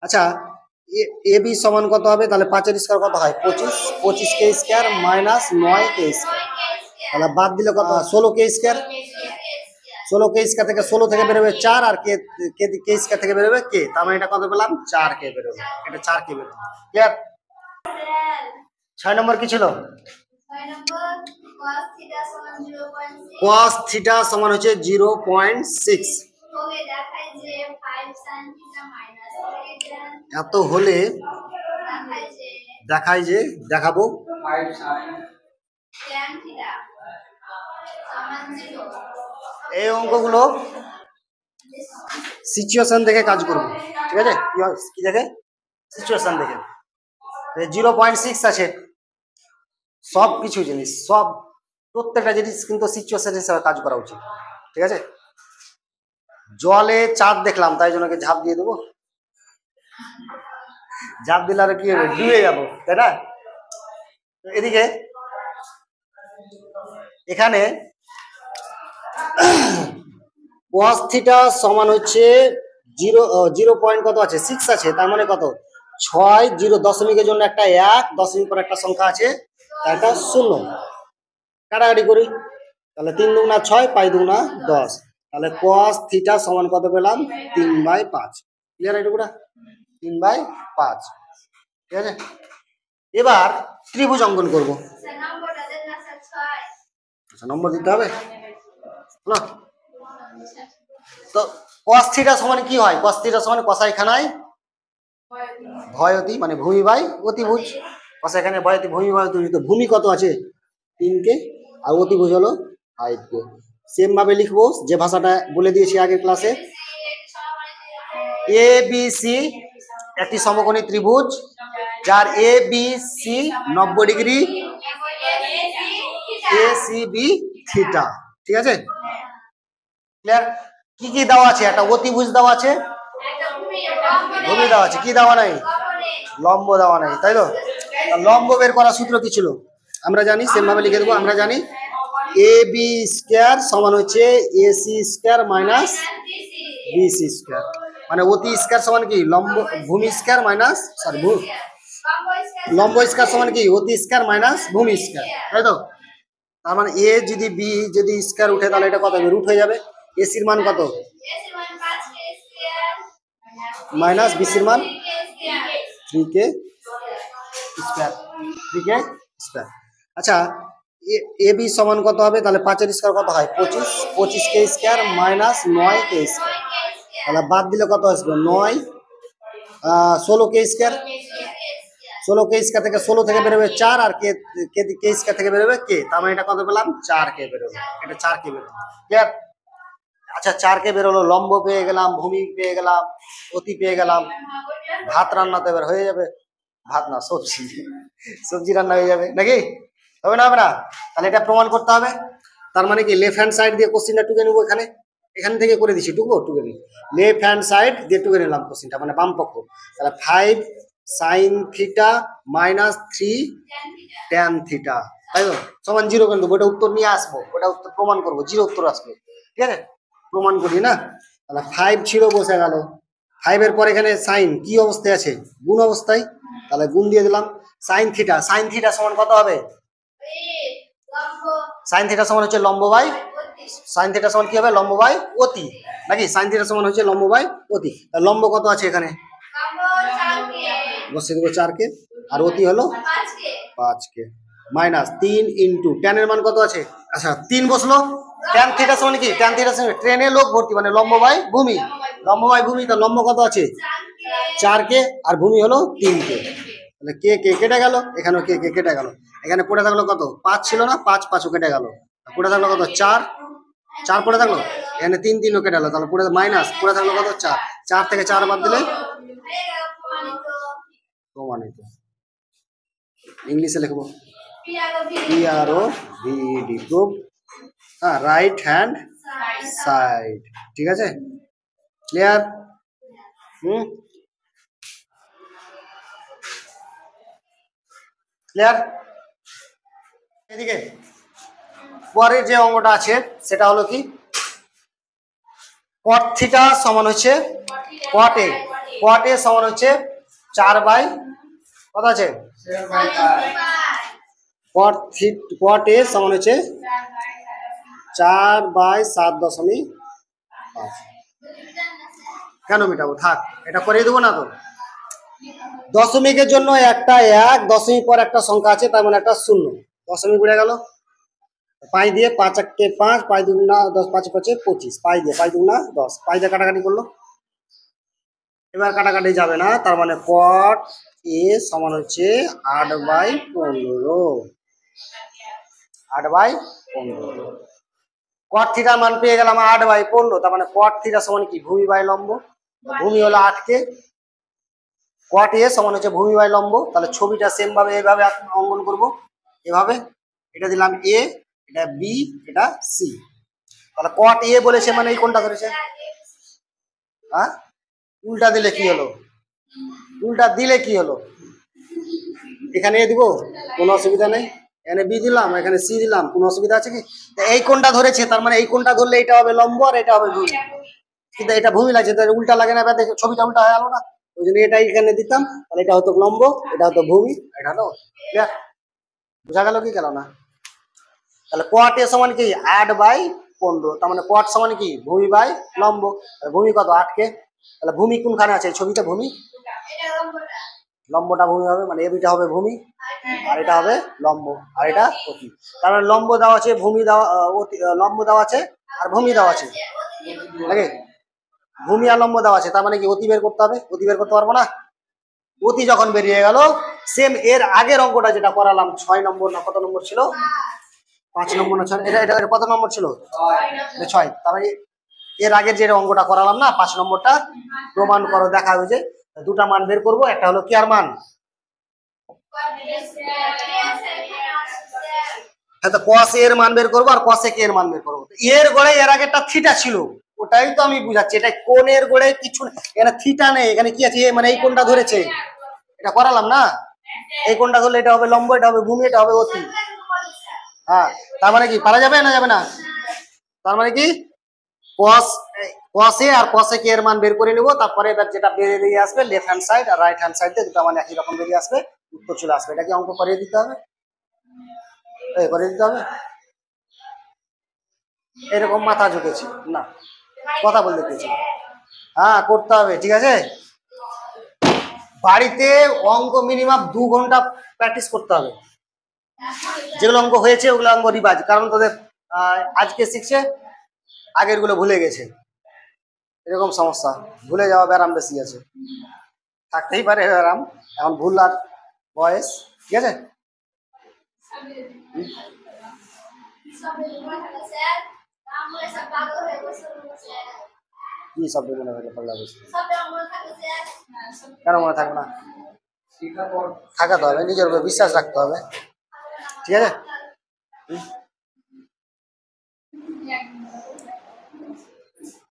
আচ্ছা A B সমান কত হবে তাহলে 5 এর স্কয়ার কত হয় 25, 25 কে স্কয়ার মাইনাস 9 কে স্কয়ার, তাহলে বাদ দিলে কত 16 কে স্কয়ার, 16 কে স্কয়ার থেকে 16 থেকে বেরোবে 4 আর কে কে স্কয়ার থেকে বেরোবে কে, তার মানে এটা কত পেলাম 4 কে বেরোবে, এটা 4 কে বেরোবে। ক্লিয়ার? 6 নম্বর কি ছিল? 6 নম্বর cos থিটা সমান হচ্ছে 0.6, হবে দেখায় যে 5 sin থিটা মাইনাস এত হলে দেখায় যে দেখাবো 5 sin tan থিটা সমান 0। এই অঙ্কগুলো সিচুয়েশন দেখে কাজ করব, ঠিক আছে? কি দেখে? সিচুয়েশন দেখে। 0.6 আছে, সব কিছু জিনিস সব প্রত্যেকটা জিনিস কিন্তু সিচুয়েশন হিসেবে কাজ করা উচিত, ঠিক আছে? জলে চাঁদ দেখলাম তাই জন্য ঝাঁপ দিয়ে দেবো, ঝাঁপ দিলে আর কি হবে ডুবে যাবো, তাই না? এদিকে এখানে cos থিটা সমান হচ্ছে 0 পয়েন্ট কত আছে 6 আছে, তার মানে কত 6 0 দশমিকের জন্য একটা 1, দশমিক পর একটা সংখ্যা আছে তার একটা 0, কাটাকাটি করি তাহলে 3 দুগুণা 6 5 দুগুণা 10, তাহলে cos থিটা সমান কত পেলাম 3/5। ক্লিয়ার? এটুকুটা 3/5, ঠিক আছে? এবার ত্রিভুজ অঙ্কন করবো। আচ্ছা নম্বর দিতে হবে না, তো cos থিটা সমান কি হয়? cos থিটা সমান cosine খানায় ভয়তি মানে ভূমি বাই অতিভুজ, cosine খানায় ভয়তি ভূমি বাই অতিভুজ, তো ভূমি কত আছে 3 কে আর অতিভুজ হলো 5 কে। সেম ভাবে লিখবো যে ভাষাটা বলে দিয়েছি আগের ক্লাসে, এ বি সি একটি সমকোণী ত্রিভুজ যার A B C 90 degree, A C B theta, ঠিক আছে? ক্লিয়ার? কি কি দেওয়া আছে? একটা অতিভুজ দেওয়া আছে, ভূমি দেওয়া আছে, কি দেওয়া নাই? লম্ব দেওয়া নাই, তাই তো? লম্ব বের করার সূত্র কি ছিল আমরা জানি, সেম ভাবে লিখে দেবো। আমরা জানি এ বি স্কয়ার সমান হচ্ছে A C square minus B C square, মানে অতি স্কয়ার সমান কি লম্ব ভূমি স্কয়ার মাইনাস লম্ব স্কয়ার সমান কি অতি স্কয়ার মাইনাস ভূমি স্কয়ার, তাই তো? তার মানে এ যদি বি যদি স্কয়ার উঠে তাহলে এটা কত হবে রুট হয়ে যাবে, এসির মান কত মাইনাস বিসির মান 3k স্কয়ার, 3k স্কয়ার। আচ্ছা এ বি সমান কত হবে তাহলে 5 এর স্কয়ার কত হয় 25, 25 কে স্কয়ার মাইনাস 9 কে স্কয়ার, তাহলে বাদ দিলে কত আসবে 9 16 কে স্কয়ার, 16 কে স্কয়ার থেকে 16 থেকে বেরোবে 4 আর কে কে স্কয়ার থেকে বেরোবে কে, তার মানে এটা কত পেলাম 4 কে বেরোবে, এটা 4 কে বেরোবে। ক্লিয়ার? আচ্ছা 4 কে বেরোলো, লম্ব পেয়ে গেলাম, ভূমি পেয়ে গেলাম, অতি পেয়ে গেলাম, ভাত রান্নাতে এবার হয়ে যাবে, ভাত না সবজি, সবজি রান্না হয়ে যাবে নাকি? হবে না? হবে না? তাহলে এটা প্রমাণ করতে হবে। তার মানে কি লেফট হ্যান্ড সাইড দিয়ে কোশ্চেনটা টুকে নেবো, এখান থেকে করে দিচ্ছি, টুকে নিই, লেফট হ্যান্ড সাইড দিয়ে টুকে নিলাম কোশ্চেনটা, মানে বাম পক্ষ। তাহলে 5 sin theta minus 3 tan theta, তাই তো? সমান 0 করে দেবো, ওটা উত্তর নিয়ে আসবো, ওটা উত্তর প্রমাণ করবো, 0 উত্তর আসবে, ঠিক আছে? প্রমাণ করি না, তাহলে 5 ছিল বসে গেল, 5 এর পর এখানে সাইন কি অবস্থায় আছে গুণ অবস্থায়, তাহলে গুণ দিয়ে দিলাম। সাইন থিটা সমান কত হবে? সাইন থিটা সমান হচ্ছে লম্ব বাই, সাইন থিটা সমান কি হবে লম্ব বাই অতি, নাকি? সাইন থিটা সমান হচ্ছে লম্ব বাই অতি, লম্ব কত আছে এখানে বসিয়ে দেবো 4 কে, আর অতি হলো 5 কে, মাইনাস 3 ইন্টু ট্যান এর মান কত আছে, আচ্ছা 3 বসলো, ট্যান থিটা সমান কি ট্যান থিটা সমান ট্রেনে লোক ভর্তি মানে লম্ব বাই ভূমি, লম্ব বাই ভূমি, তো লম্ব কত আছে 4 কে আর ভূমি হলো 3 কে, তাহলে কে কে কেটে গেল, এখানেও কে কে কেটে গেল, এখানে পড়ে থাকলো কত 5 ছিল না, 5 5ও কেটে গেল, পড়ে থাকলো কত 4 4 পড়ে থাকলো, এখানে 3 3ও কেটে গেল, তাহলে পড়ে মাইনাস পড়ে থাকলো কত 4 4 থেকে 4 বাদ দিলে প্রমাণিত। ইংলিশে লিখবো PROVED প্রুভ, হ্যাঁ রাইট হ্যান্ড সাইড, ঠিক আছে? ক্লিয়ার? ক্লিয়ার? এদিকে পরের যে অঙ্কটা আছে সেটা হলো কি cot থিটা সমান হচ্ছে cot a, কট এ সমান হচ্ছে 4 বাই কত আছে কট এ সমান হচ্ছে 4 বাই 7.5। কেন মেটাবো, থাক, এটা করে দেবো না তো। দশমিকের জন্য একটা 1, দশমিক পর একটা সংখ্যা আছে, তার মানে একটা 0, দশমিক উড়ে গেল। 5 দিয়ে 5 1 5, 5 2 10, 5 5 25, 5 দিয়ে 5 2 10, 5 দিয়ে কাটাকাটি করলো। এবার কাটাকাটি যাবে না, তার মানে কট এ সমান হচ্ছে 8 বাই 15, 8 বাই 15। কট থিটার মান পেয়ে গেলাম 8 বাই 15, তার মানে কট থিটা সমান কি ভূমি বাই লম্ব, ভূমি হলো 8 কে, কট এ সমান হচ্ছে ভূমি বাই লম্ব। তাহলে ছবিটা সেম ভাবে এইভাবে অঙ্কন করব, এভাবে, এটা দিলাম এ, এটা বি, এটা সি। তাহলে কট এ বলেছে মানে এই কোনটা ধরেছে, হ্যাঁ, উল্টা দিলে কি হলো, উল্টা দিলে কি হলো, এখানে এ দিব, কোনো অসুবিধা নেই, এখানে বি দিলাম, এখানে সি দিলাম, কোনো অসুবিধা আছে কি? এই কোনটা ধরেছে, তার মানে এই কোনটা ধরলে এটা হবে লম্ব আর এটা হবে ভূমি, কিন্তু এটা ভূমি লাগছে, তাহলে উল্টা লাগে না, দেখো ছবিটা উল্টা হয়ে গেল না, ওই জন্য এটা এখানে দিতাম, তাহলে এটা হতো লম্ব, এটা হতো ভূমি, এটা হলো ক্লিয়ার। বোঝা গেল কি গেল না? তাহলে কট এ সমান কি 8 বাই 15, তার মানে কট সমান কি ভূমি বাই লম্ব, ভূমি কত 8 কে, তাহলে ভূমি কোনখানে আছে ছবিতে, ভূমি লম্বটা ভূমি হবে, মানে এবিটা হবে ভূমি আর এটা হবে লম্ব আর এটা অতি। তার মানে লম্ব দেওয়া আছে, ভূমি দেওয়া, লম্ব দেওয়া আছে আর ভূমি দেওয়া আছে, নাকি ভূমি আর লম্ব দেওয়া আছে, তার মানে কি অতি বের করতে হবে, অতি বের করতে পারবো না। অতি যখন বেরিয়ে গেল, সেম এর আগের অঙ্কটা যেটা করালাম 6 নম্বর না কত নম্বর ছিল, 5 নম্বর না 6, এটা কত নম্বর ছিল 6, তার মানে এর আগের যে অঙ্কটা করালাম না 5 নম্বরটা, প্রমাণ করো, দেখা হয়েছে দুটা মান বের করব, একটা হলো কি আর মান, হ্যাঁ, তো cos এর মান বের করবো আর cosec এর মান বের করবো। এর গোড়ায় এর আগে একটা থিটা ছিল, ওটাই তো আমি বুঝাচ্ছি, এটা কোণের গোড়ায় কিছু এখানে থিটা নেই, এখানে কি আছে, মানে এই কোণটা ধরেছে, এটা করালাম না, এই কোণটা ধরলে এটা হবে লম্ব, এটা হবে ভূমি, এটা হবে অতি। হ্যাঁ, তার মানে কি পারা যাবে না যাবে না, তার মানে কি cos এ আর cosec এর মান বের করে নেব, তারপরে এবার যেটা বেরিয়ে আসবে লেফট হ্যান্ড সাইড আর রাইট হ্যান্ড সাইড, দুটো মানে একই রকম বেরিয়ে আসবে, উত্তর চলে আসবে। এটা কি অঙ্ক করিয়ে দিতে হবে, করে দিতে হবে, এরকম মাথা ঝুঁকেছি না, কথা বলতে পেরেছি, হ্যাঁ করতে হবে, ঠিক আছে। বাড়িতে অঙ্ক মিনিমাম 2 ঘন্টা প্র্যাকটিস করতে হবে, যেগুলো অঙ্ক হয়েছে ওগুলো অঙ্ক রিভাইজ, কারণ তোদের আজকে শিখছে আগের গুলো ভুলে গেছে, এরকম সমস্যা, ভুলে যাওয়া ব্যারাম বেশি আছে, থাকতেই পারে ব্যারাম, এখন ভুল আর বয়স, ঠিক আছে। কি শব্দ মনে থাকে পাল্লা বসতে, কেন মনে থাকবে না, থাকাতে হবে, নিজের উপর বিশ্বাস রাখতে হবে, ঠিক আছে।